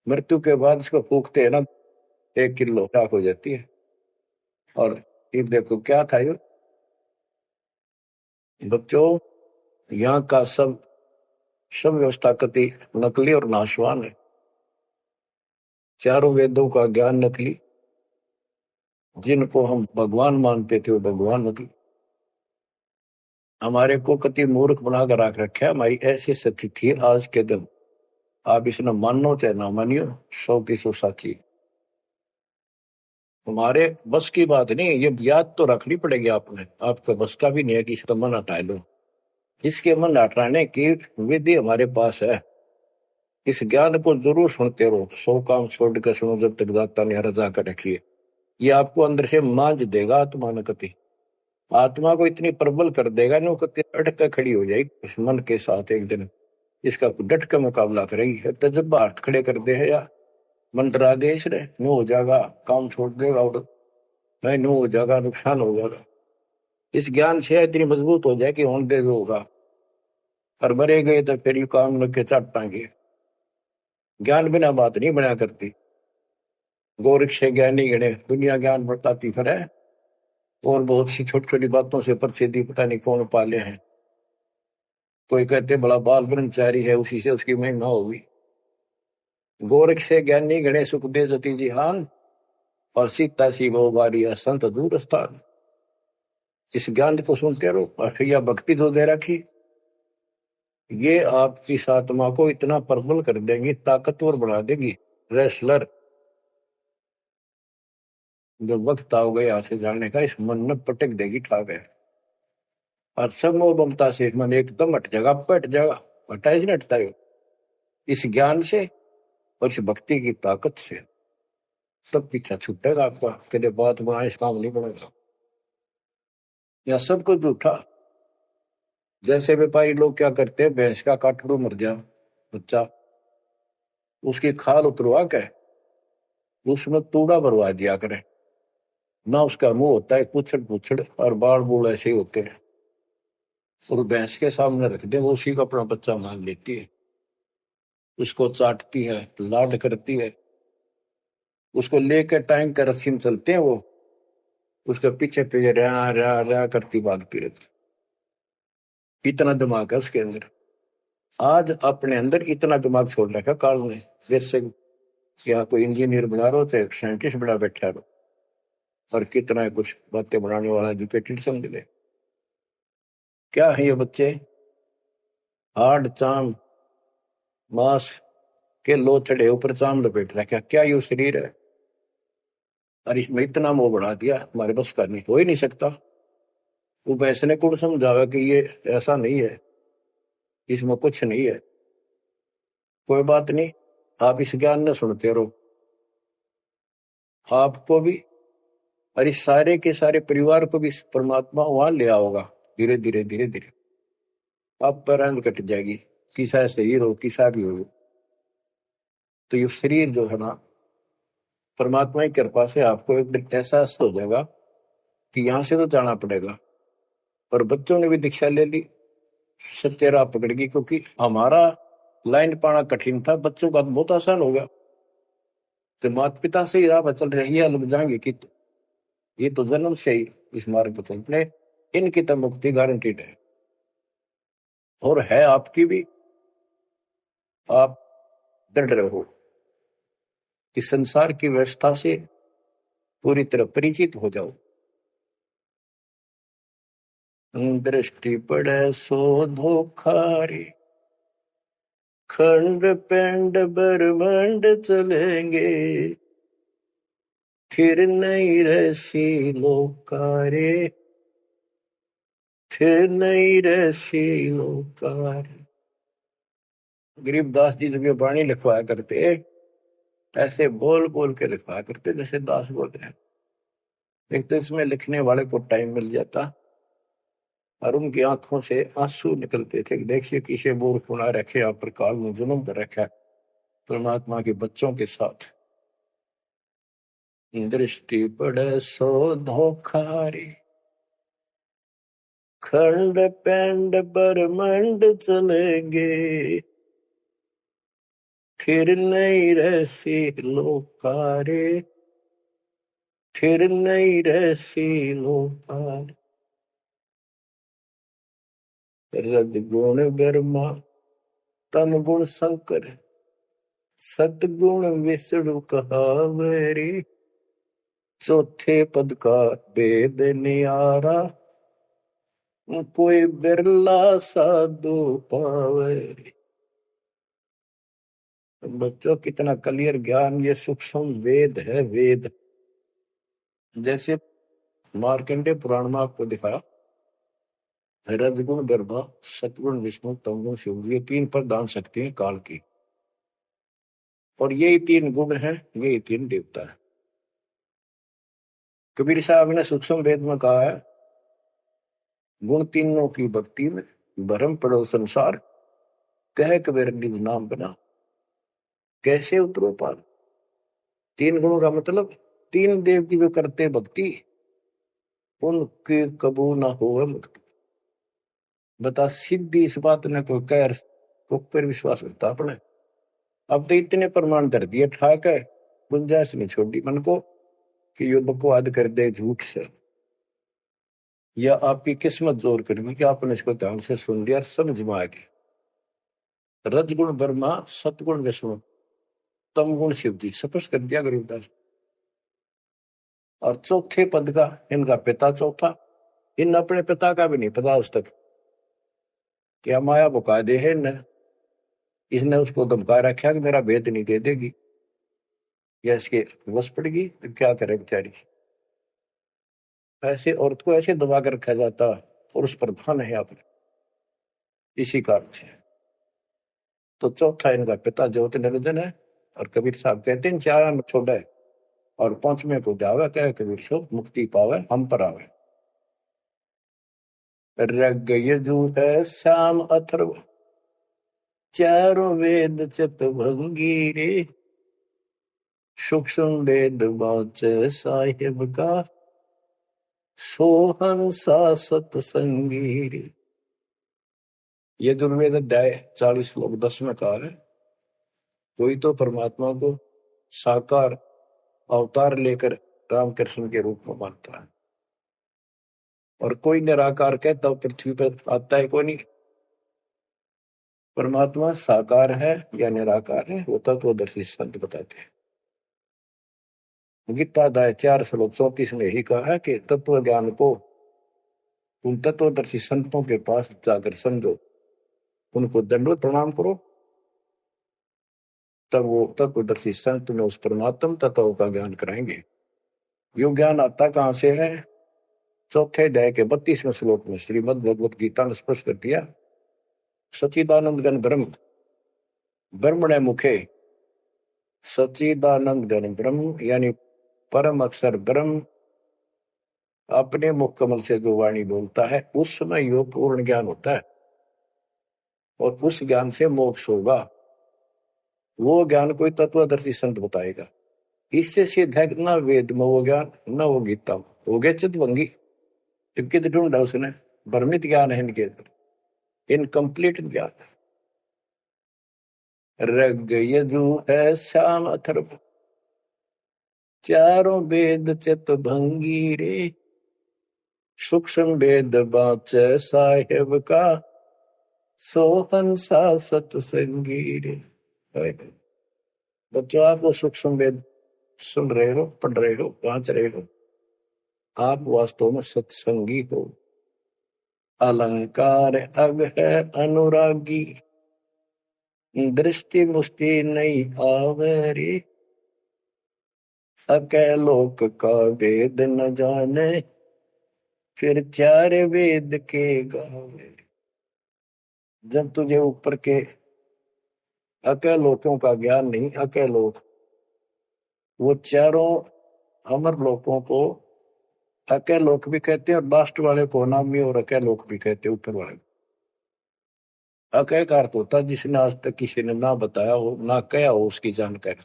A: मृत्यु के बाद इसको फूकते हैं ना, 1 किलो राख हो जाती है। और ये देखो क्या था ये बच्चों, यहाँ का सब सब व्यवस्था कति नकली और नाशवान है। चारों वेदों का ज्ञान नकली, जिनको हम भगवान मानते थे वो भगवान नकली। हमारे को कति मूर्ख बनाकर रख रखा है। हमारी ऐसी स्थिति थी आज के दिन, आप इसने मानो चाहे ना मानियो, 100 की 100 साची। हमारे बस की बात नहीं, ये याद तो रखनी पड़ेगी आपने, आपका बस का भी नहीं है कि इसका मन हटा लो। इसके मन हटाने की विधि हमारे पास है। इस ज्ञान को जरूर सुनते रहो, 100 काम छोड़ कर सुनो जब तक दाता ने रजा कर रखी है। ये आपको अंदर से मांझ देगा आत्मा न कति, आत्मा को इतनी प्रबल कर देगा ना, कति अटक कर खड़ी हो जाएगी इस मन के साथ। एक दिन इसका डट का मुकाबला करेगी। तो जब हाथ खड़े कर दे है या मन डरा दे इसने, नो हो जाएगा, काम छोड़ देगा, और नहीं नो हो जाएगा, नुकसान हो जाएगा। इस ज्ञान से इतनी मजबूत हो जाए कि होने दे जो होगा, और मरे गए तो फिर ये काम लग के चट पाएंगे। ज्ञान बिना बात नहीं बना करती। गोरख से ज्ञानी गणे दुनिया ज्ञान बताती फिर है, और बहुत सी छोटी छोटी बातों से प्रसिद्धि पता नहीं कौन पाले हैं। कोई कहते बड़ा बाल ब्रह्मचारी है, उसी से उसकी महिमा होगी। गोरख से ज्ञानी गणे सुख दे जति जिहान, और सीता सी वो बारी संत दूर स्थान। इस ज्ञान को सुनते रहो, और फिर यह भक्ति जो दे रखी, ये आपकी आत्मा को इतना प्रबल कर देंगी, ताकतवर बना देगी, रेसलर। जब वक्त आओगे यहाँ से जाने का, इस मन में पटक देगी ठाक है, और सब मोह ममता से मन एकदम हट जाएगा, पट जाएगा। हटा ही नहीं हटता है इस ज्ञान से और इस भक्ति की ताकत से। तब पीछा छूटेगा आपका, कदे बात बना इस काम नहीं बनेगा। या सब कुछ झूठा, जैसे व्यापारी लोग क्या करते हैं, भैंस का काटड़ू मर गया बच्चा, उसकी खाल उतरवा के उसमें तूड़ा भरवा दिया करे। ना उसका मुंह होता है पुछड़ पुछड़, और बाल बूल ऐसे ही होते हैं, और भैंस के सामने रख दे, वो उसी को अपना बच्चा मान लेती है, उसको चाटती है, लाड करती है, उसको लेकर टाइम का रस्सी में चलते हैं वो, उसके पीछे पीछे रहा रहा रहा करती भागती रहती। इतना दिमाग है उसके अंदर। आज अपने अंदर इतना दिमाग छोड़ रखा काल ने, जैसे या कोई इंजीनियर बना रहे हो तो साइंटिस्ट बना बैठा रहो, और कितना कुछ बातें बनाने वाला एजुकेटेड समझ ले। क्या है ये बच्चे, हाड चाम मांस के लो चढ़े ऊपर चाम लपेट रखा, क्या ये शरीर है? और इसमें इतना मोह बढ़ा दिया, हमारे बस का नहीं, हो ही नहीं सकता। वो वैसे ने कौन समझावा कि ये ऐसा नहीं है, इसमें कुछ नहीं है। कोई बात नहीं, आप इस ज्ञान न सुनते रहो, आपको भी और इस सारे के सारे परिवार को भी परमात्मा वहां ले आओगा। धीरे धीरे धीरे धीरे आप पर रंग कट जाएगी, किसा शरीर हो किसा भी हो। तो ये शरीर जो है ना, परमात्मा की कृपा से आपको एक दिन एहसास हो जाएगा कि यहां से तो जाना पड़ेगा। और बच्चों ने भी दीक्षा ले ली, सत्य राह पकड़ गई, क्योंकि हमारा लाइन पाना कठिन था, बच्चों का बहुत आसान हो गया। तो माता पिता से ही राह पर चल रही है, लग जाएंगे कि ये तो जन्म से ही इस मार्ग पर चल रहे, इनकी तो मुक्ति गारंटीड है, और है आपकी भी। आप दृढ़ रहो कि संसार की व्यवस्था से पूरी तरह परिचित हो जाओ। दृष्टि पड़े सो धोखारी, खंड पेंड ब्रह्मांड चलेंगे, फिर नहीं रसी लोकारे, फिर नहीं रसी लोकारे। गरीबदास जी जब ये वाणी लिखवाया करते, ऐसे बोल बोल के लिखवाया करते जैसे दास बोल रहे हैं। एक तो इसमें लिखने वाले को टाइम मिल जाता, और उनकी आंखों से आंसू निकलते थे कि देखिए किसे मूर्ख बना रखे, यहाँ पर काल में जुल्म कर रखा है परमात्मा के बच्चों के साथ। दृष्टि पड़े सो धोखारी, खंड पेंड ब्रह्मांड चलेंगे, फिर नहीं रहसी लोकारे, फिर नहीं रहसी लोकारे। रज गुण ब्रह्मा, तम गुण शंकर, सतगुण विष्णु कहावरी, चौथे पद का वेद नियारा, कोई बिरला साधु पावे। बच्चों कितना क्लियर ज्ञान, ये सूक्ष्म वेद है, वेद। जैसे मार्कंडे पुराण में आपको दिखाया, रजगुण ब्रह्मा, सतगुण विष्णु, तमगुण शिव, ये तीन प्रधान शक्ति हैं काल की, और यही तीन गुण है, यही तीन देवता है। कबीर साहब ने सूक्ष्म वेद में कहा है, गुण तीनों की भक्ति में भरम पड़ो संसार, कह कबीर निज नाम बना, कैसे उतरो पार। तीन गुणों का मतलब, तीन देव की जो करते भक्ति, उनके कबू ना हो मुक्ति। बता सिद्धि इस बात ने कोई कह को पर विश्वास करता अपने। अब तो इतने प्रमाण धर दिए ठाक है, गुंजाइश नहीं छोड़ी मन को कि यो बकवाद कर दे झूठ से, या आपकी किस्मत जोर करनी कि आपने इसको ध्यान से सुन लिया, समझ में आ गया। रजगुण ब्रह्मा, सतगुण विष्णु, तम गुण शिव जी, स्पष्ट कर दिया गरीबदास। और चौथे पद का इनका पिता चौथा, इन अपने पिता का भी नहीं पता आज तक, क्या माया बुका दे है न, इसने उसको धमका रखा कि मेरा भेद नहीं दे देगी, या इसके वश पड़ेगी तो क्या करे बेचारी। ऐसे औरत को ऐसे दबा कर रखा जाता, पुरुष प्रधान है यहाँ पर, इसी कारण से। तो चौथा इनका पिता ज्योति निरंजन है, और कबीर साहब कहते हैं चार में छोड़ा है, और पांचवें को जावे, कहे कबीर सो मुक्ति पावे हम पर आवे। ऋग यजु है श्याम अथर्व, चारों वेद चतुर्भंगी रे, सूक्ष्म वेद वाचे साहिब का, सोहन सा सतसंगी रे। ये दुर्वेद अध्याय 40 श्लोक 10 में कहा है, कोई तो परमात्मा को साकार अवतार लेकर रामकृष्ण के रूप में मानता है, और कोई निराकार कहता तो पृथ्वी पर आता है कोई नहीं। परमात्मा साकार है या निराकार है वो तत्वदर्शी संत बताते हैं। गीता अध्याय 4 श्लोक 34 में ही कहा है कि तत्व ज्ञान को उन तत्वदर्शी संतों के पास जाकर समझो, उनको दंडवत प्रणाम करो, तब वो तत्वदर्शी संत में उस परमात्म तत्व का ज्ञान कराएंगे। यो ज्ञान आता कहां से है? चौथे अध्याय के 32वें श्लोक में श्रीमद् भगवत गीता ने स्पष्ट कर दिया, सच्चिदानंद गण ब्रह्म ब्रह्मणे मुखे, सच्चिदानंद गण ब्रह्म यानी परम अक्षर ब्रह्म अपने मुख कमल से जो वाणी बोलता है उसमें यो पूर्ण ज्ञान होता है, और उस ज्ञान से मोक्ष होगा। वो ज्ञान कोई तत्वदर्शी संत बताएगा। इससे सिद्ध है न वेद में वो ज्ञान न वो गीता में, हो गया चितवंगी। कित ढूंढा उसने, भ्रमित ज्ञान है इनके अंदर, इनकम्प्लीट ज्ञान। ऋग यजु है श्याम अथर्व, चारों वेद चितभंगी रे, सूक्ष्म वेद वाचे साहिब का, सोहन सा सतसंगी रे। बच्चों, आप वो सूक्ष्म वेद सुन रहे हो, पढ़ रहे हो, वांच रहे हो, आप वास्तव में सत्संगी हो। अलंकार अग है अनुरागी, दृष्टि मुष्टि नहीं आवरी, अकैलोक का वेद न जाने, फिर चार वेद के गावे। जब तुझे ऊपर के अकैलोकों का ज्ञान नहीं, अकैलोक वो चारों अमर लोकों को अकैलोक भी कहते हैं, और लास्ट वाले को नामी और अकैलोक भी कहते हैं। ऊपर वाले अकय का अर्थ होता जिसने आज तक किसी ने ना बताया हो ना कहा हो उसकी जानकारी।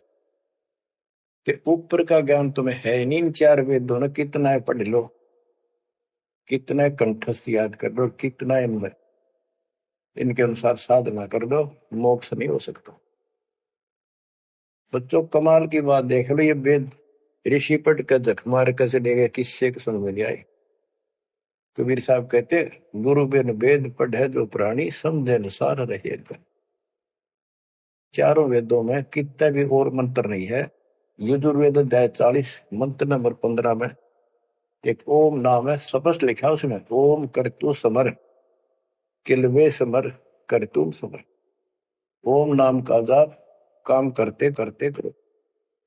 A: तो ऊपर का ज्ञान तुम्हें है नहीं, इन चार वेदों ने कितना है पढ़ लो, कितना कंठस्थ याद कर लो, कितना इनमें इनके अनुसार साधना कर दो, मोक्ष नहीं हो सकता। बच्चों, कमाल की बात देख लो, ये वेद ऋषि पट का जख मार कर चले गए, किससे समझ में नहीं आई। कबीर साहब कहते, गुरु बिन वेद पढ़े जो प्राणी, समझे अनुसार रहे। चारों वेदों में कितना भी और मंत्र नहीं है। यजुर्वेद अध्याय 40 मंत्र नंबर 15 में एक ओम नाम है, स्पष्ट लिखा उसमें, ओम करतु समर किलवे समर करतुम समर। ओम नाम का जाप काम करते करते करो,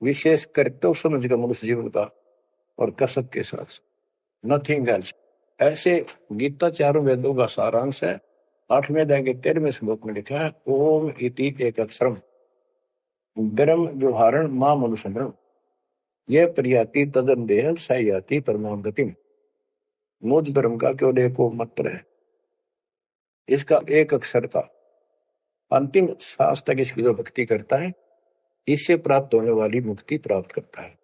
A: विशेष कर्तव्य समझ कर मनुष्य जीवन का, और कसक के साथ, नथिंग एल्स। ऐसे गीता चारों वेदों का सारांश है। 8वें अध्याय के 13वें श्लोक में लिखा है, ओम इति एक अक्षरम ब्रह्म व्यवहारण मां मनुसंग्रम, यह प्रियाति तदन देह सयाति परमाम गतिम। मुझ ब्रह्म का केवल एक मंत्र है, इसका एक अक्षर का अंतिम सांस तक इसकी जो भक्ति करता है, इससे प्राप्त होने वाली मुक्ति प्राप्त करता है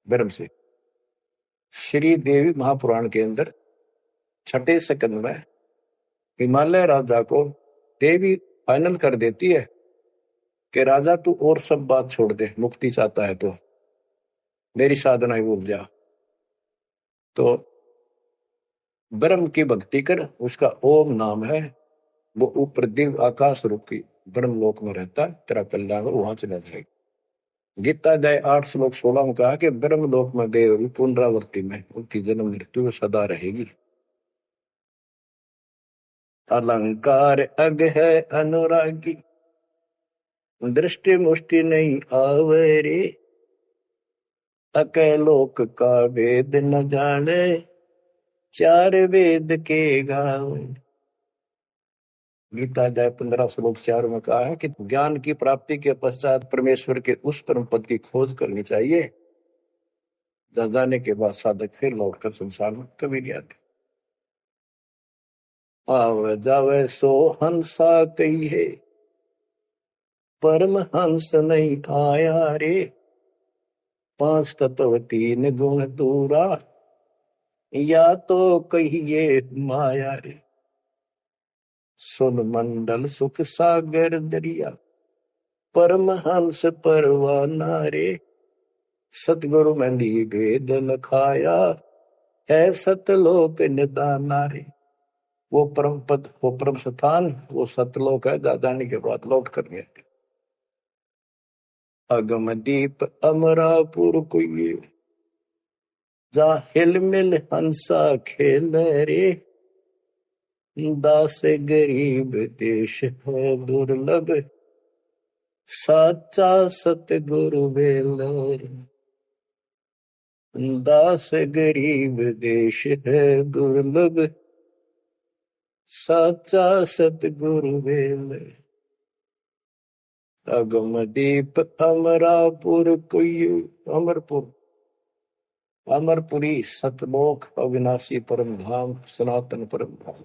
A: ब्रह्म से। श्री देवी महापुराण के अंदर 6ठे स्कंद में हिमालय राजा को देवी फाइनल कर देती है कि राजा तू और सब बात छोड़ दे, मुक्ति चाहता है तो मेरी साधना ही भूल जा, तो ब्रह्म की भक्ति कर। उसका ओम नाम है, वो ऊपर दिव्य आकाश रूपी ब्रह्म लोक में रहता है, तेरा कल्याण वहां चला जाएगा। गीता अध्याय 8 श्लोक 16 में कहा कि ब्रह्म लोक में गए हुए पुनरावृत्ति में उनकी जन्म मृत्यु सदा रहेगी। अलंकार अग है अनुरागी, दृष्टि मुष्टि नहीं आवरे, अकैलोक का वेद न जाने, चार वेद के गावे। गीता अध्याय 15 श्लोक 4 में कहा है कि ज्ञान की प्राप्ति के पश्चात परमेश्वर के उस परम पद की खोज करनी चाहिए, जहाँ जाने के बाद साधक फिर लौटकर संसार में कभी नहीं आते। आवे जावे सो हंसा कही है, परम हंस नहीं आया रे। पांच तत्व तीन गुण दूरा, या तो कहिए माया रे। सुन मंडल सुख सागर दरिया, परम हंस परवाना रे। सतगुरु मंदी भेद लखाया, है सतलोक निदाना रे। वो परम पद, वो परम स्थान, वो सतलोक है। दादानी के बाद लौट कर गए। अगम दीप अमरापुर कोई, जा हिल मिल हंसा खेल रे। दास गरीब देश है दुर्लभ, साचा सतगुरु बेल रे। दास गरीब देश है दुर्लभ, साचा सतगुरु बेल। अगम दीप अमरापुर कोई, अमरपुर, अमरपुरी सतलोक अविनाशी परम धाम, सनातन परम धाम।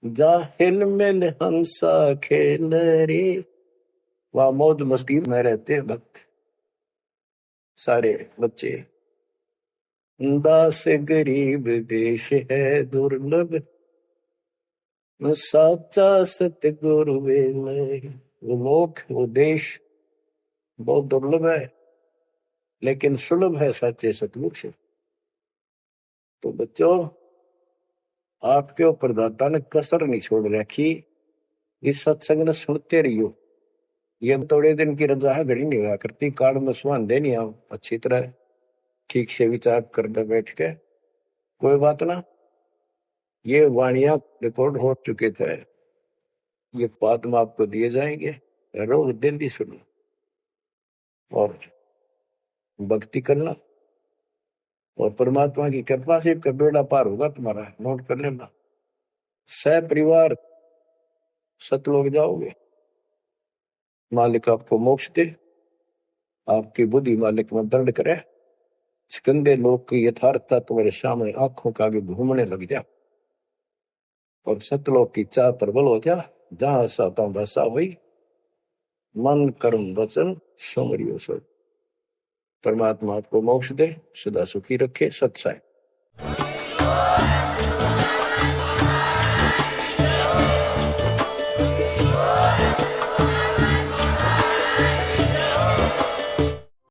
A: जा हिल मिल हंसा खेल रे। वहां मौज मस्ती में रहते हैं भक्त, सारे बच्चे। दास गरीब देश है दुर्लभ, साचा सतगुरु बेल। वो लोक, वो देश बहुत दुर्लभ है, लेकिन सुलभ है सच्चे सतगुरु से। तो बच्चों, आपके ऊपर दाता ने कसर नहीं छोड़ रखी। इस सत्संग ने सुनते रहियो। ये थोड़े दिन की रजा है, घड़ी नहीं हुआ करती। कार्ड में सुहान देनी आप अच्छी तरह ठीक से विचार करने बैठ के। कोई बात ना, ये वाणियां रिकॉर्ड हो चुके थे, ये बाद में आपको दिए जाएंगे। रोज दिल्ली सुनो और भक्ति करना, और परमात्मा की कृपा से का बेड़ा पार होगा तुम्हारा। नोट कर लेना। सह परिवार सतलोक जाओगे। मालिक आपको मोक्ष दे, आपकी बुद्धि मालिक में दंड करे। गंदे लोग की यथार्थता तुम्हारे सामने आंखों के आगे घूमने लग जा, और सतलोक की चाह प्रबल हो जा। जहां साता बसा हुई, मन कर्म वचन समरियो सो। परमात्मा आपको मोक्ष दे, सदा सुखी रखे। सत्साई।